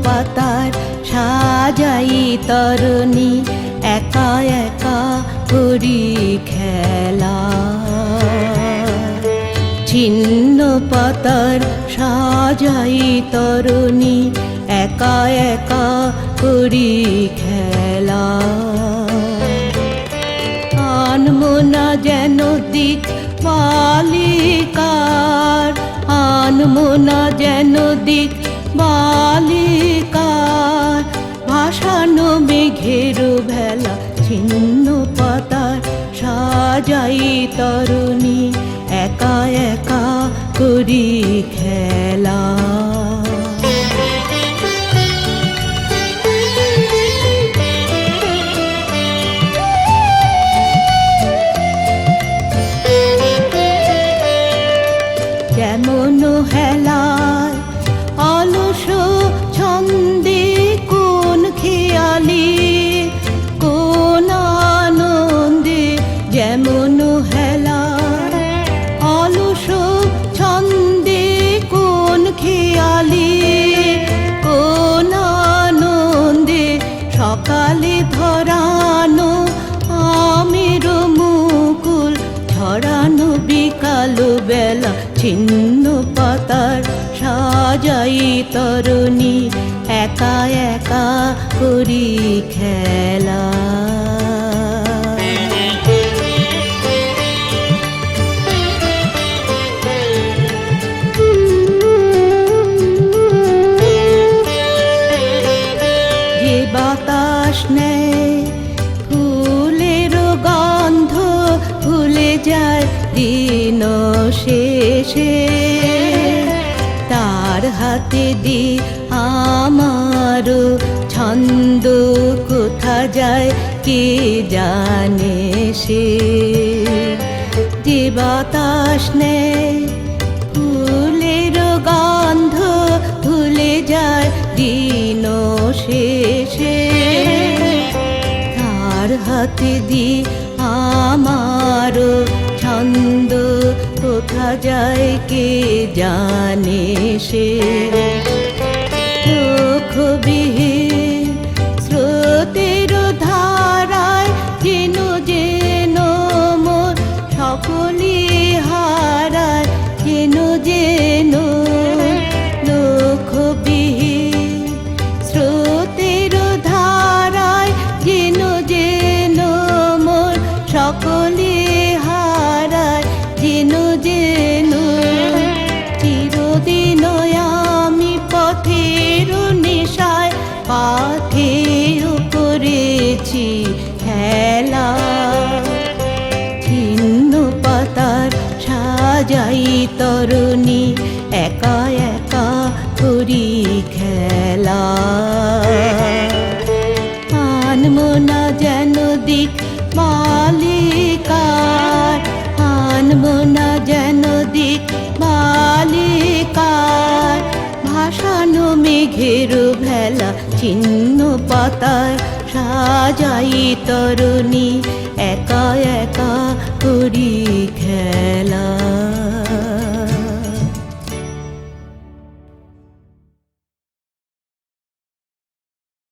পাতার সাজাই তরণী, একা একা করি খেলা। ছিন্ন পাতার সাজাই তরণী, একা একা করি খেলা। আনমো না যেন দিক বালিকার, আনমো না যেন দিক বালিকার। ভাসানো মেঘের ভেলা, ছিন্ন পাতার সাজাই তরণী, একা একা করি খেলা। যেমন হেলায় অলস ছন্দে, কোন খেয়ালি কোন আনন্দে। যেমন হেলায় অলস ছন্দে, কোন খেয়ালি কোন আনন্দে। সকালে ধরানো আমের মুকুল, ছড়ানো বিকাল বেলা, ছিন্ন পাতার সাজাই তরণী, একা একা করি খেলা। যে বাতাস নেয় ফুলের গন্ধ, ভুলে যায় দিন শেষে। তার হাতে দি আমার ছন্দ, কোথা যায় কে জানে সে। যে বাতাস নেয় ফুলের গন্ধ, ভুলে যায় দিন শেষে। তার হাতে দি আমার ছন্দ, কোথা যায় কে জানে সে। চোখবিহীন স্রোতের ধারায়, যেন যেন মোর সকলি হারায়। যেন যেন লক্ষ্যবিহীন স্রোতের ধারায়, যেন যেন মোর সকলি হারায়। যেন যেন চিরদিন আমি পথের নেশায়, পাথেও করেছি খেলা। ছিন্ন পাতার সাজাই তরণী, একা একা করি খেলা। আনমো না যেন দিক বালিকার, আনমো না যেন দিক বালিকার। ভাসানো মেঘের ভেলা, ছিন্ন পাতার সাজাই তরণী, একা একা করি খেলা।